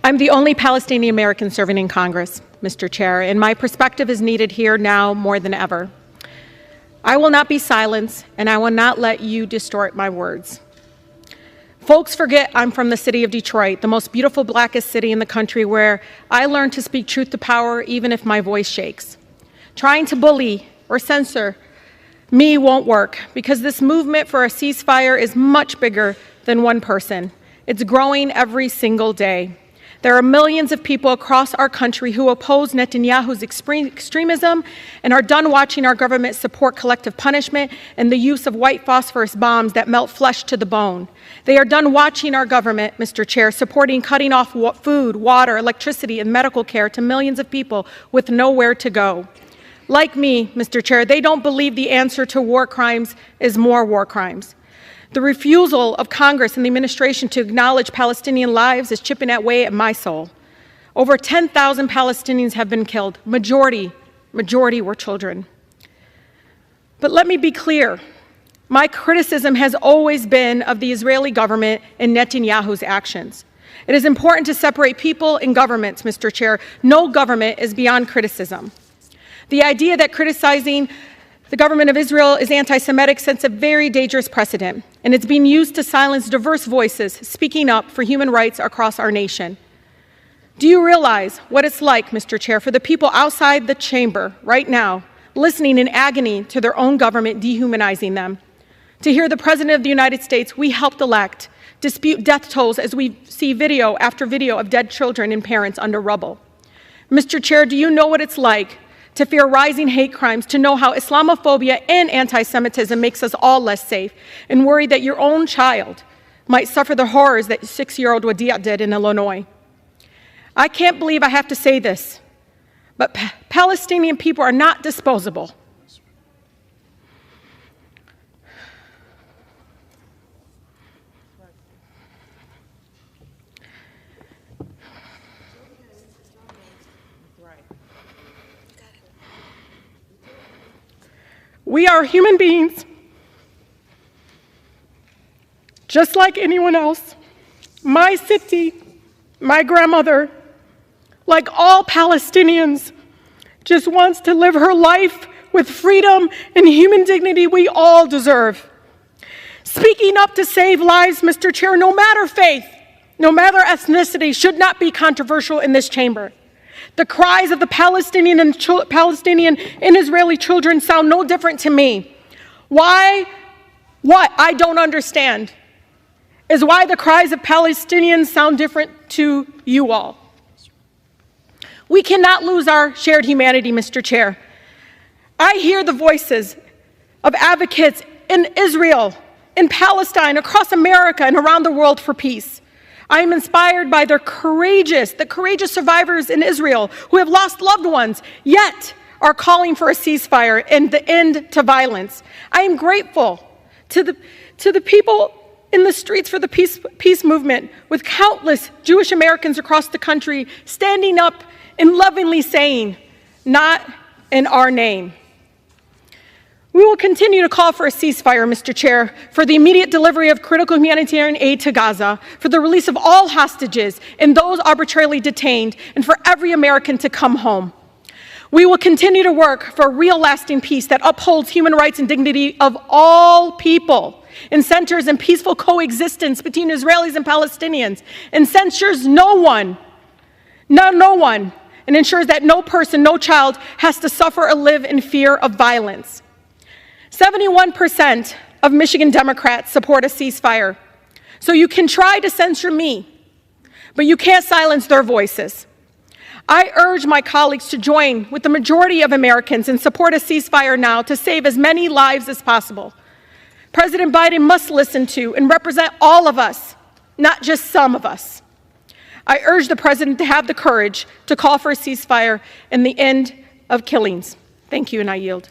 I'm the only Palestinian American serving in Congress, Mr. Chair, and my perspective is needed here now more than ever. I will not be silenced, and I will not let you distort my words. Folks forget I'm from the city of Detroit, the most beautiful, blackest city in the country, where I learned to speak truth to power even if my voice shakes. Trying to bully or censor me won't work, because this movement for a ceasefire is much bigger than one person. It's growing every single day. There are millions of people across our country who oppose Netanyahu's extremism and are done watching our government support collective punishment and the use of white phosphorus bombs that melt flesh to the bone. They are done watching our government, Mr. Chair, supporting cutting off food, water, electricity, and medical care to millions of people with nowhere to go. Like me, Mr. Chair, they don't believe the answer to war crimes is more war crimes. The refusal of Congress and the administration to acknowledge Palestinian lives is chipping away at my soul. Over 10,000 Palestinians have been killed. Majority were children. But let me be clear. My criticism has always been of the Israeli government and Netanyahu's actions. It is important to separate people and governments, Mr. Chair. No government is beyond criticism. The idea that criticizing the government of Israel is anti-Semitic sets a very dangerous precedent, and it's being used to silence diverse voices speaking up for human rights across our nation. Do you realize what it's like, Mr. Chair, for the people outside the chamber right now, listening in agony to their own government dehumanizing them? To hear the President of the United States we helped elect dispute death tolls as we see video after video of dead children and parents under rubble? Mr. Chair, do you know what it's like to fear rising hate crimes, to know how Islamophobia and anti-Semitism makes us all less safe, and worry that your own child might suffer the horrors that 6-year-old Wadia did in Illinois? I can't believe I have to say this, but Palestinian people are not disposable. We are human beings, just like anyone else. My city, my grandmother, like all Palestinians, just wants to live her life with freedom and human dignity we all deserve. Speaking up to save lives, Mr. Chair, no matter faith, no matter ethnicity, should not be controversial in this chamber. The cries of the Palestinian and Israeli children sound no different to me. What I don't understand is why the cries of Palestinians sound different to you all. We cannot lose our shared humanity, Mr. Chair. I hear the voices of advocates in Israel, in Palestine, across America, and around the world for peace. I am inspired by the courageous survivors in Israel who have lost loved ones, yet are calling for a ceasefire and the end to violence. I am grateful to the people in the streets for the peace movement, with countless Jewish Americans across the country standing up and lovingly saying, "Not in our name." We will continue to call for a ceasefire, Mr. Chair, for the immediate delivery of critical humanitarian aid to Gaza, for the release of all hostages and those arbitrarily detained, and for every American to come home. We will continue to work for a real lasting peace that upholds human rights and dignity of all people, and centers in peaceful coexistence between Israelis and Palestinians, and censures no one, and ensures that no person, no child has to suffer or live in fear of violence. 71% of Michigan Democrats support a ceasefire. So you can try to censure me, but you can't silence their voices. I urge my colleagues to join with the majority of Americans and support a ceasefire now to save as many lives as possible. President Biden must listen to and represent all of us, not just some of us. I urge the President to have the courage to call for a ceasefire and the end of killings. Thank you, and I yield.